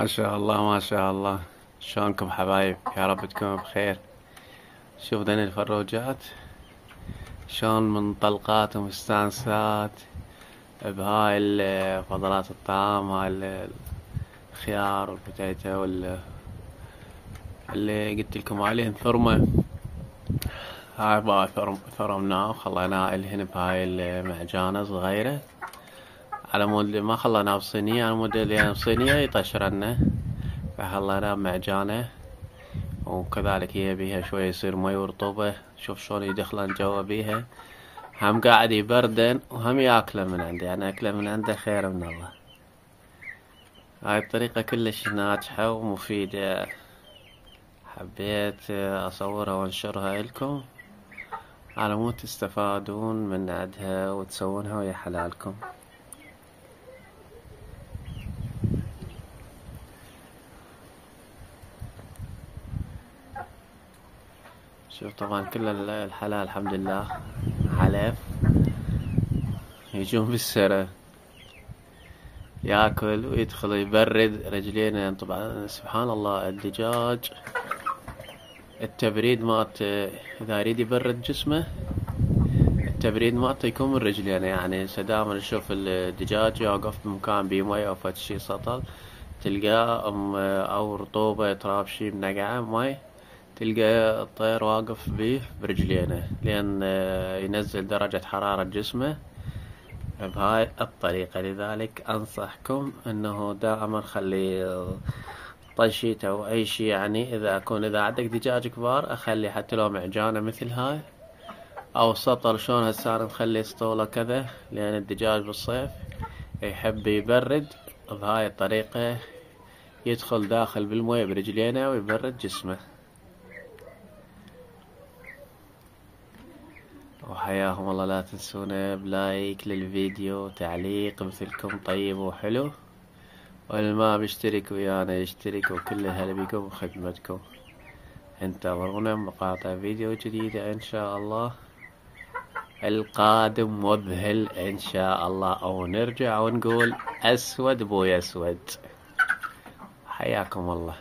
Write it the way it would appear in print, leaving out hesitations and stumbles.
ما شاء الله ما شاء الله. شلونكم حبايب؟ يا رب تكونوا بخير. شوف ذني الفروجات شلون منطلقات ومستانسات بهاي فضلات الطعام، هاي الخيار والبتيتة اللي قلت لكم عليهن ثرمة. هاي بقى ثرمناه وخليناه الهن بهاي المعجانة صغيرة، على مود ما خليناه بصينية، على مود اللي بصينية يطشرنا، فخليناه بمعجانة. وكذلك هي بيها شوية يصير مي ورطوبة. شوف شلون يدخلن جوا بيها، هم قاعد يبردن وهم ياكله من عنده، يعني اكله من عنده خير من الله. هاي الطريقة كلش ناجحة ومفيدة، حبيت اصورها وانشرها لكم على مود تستفادون من عندها وتسوونها ويا حلالكم. شوف طبعا كل الحلال الحمد لله علف، يجون بالسرة ياكل ويدخل يبرد رجلينا. طبعا سبحان الله الدجاج التبريد مالته اذا يريد يبرد جسمه التبريد مالته يكون من رجلينا. يعني دائما نشوف الدجاج يوقف بمكان بيه مي او فد شي سطل، تلقاه او رطوبة تراب شي بنقعه مي، تلقى الطير واقف بيه برجلينه لين ينزل درجة حرارة جسمه بهاي الطريقة. لذلك انصحكم انه دائما خلي طشيته او اي شي، يعني اذا عندك دجاج كبار اخلي حتى لو معجانة مثل هاي او سطل. شلون هسه انا مخلي اسطولة كذا، لان الدجاج بالصيف يحب يبرد بهاي الطريقة، يدخل داخل بالموية برجلينه ويبرد جسمه. وحياهم الله، لا تنسونا بلايك للفيديو، تعليق مثلكم طيب وحلو، واللي ما بيشترك ويانا يشترك، وكل هلا بكم وخدمتكم. انتظرونا مقاطع فيديو جديدة ان شاء الله، القادم مذهل ان شاء الله، او نرجع ونقول اسود بوي اسود. حياكم الله.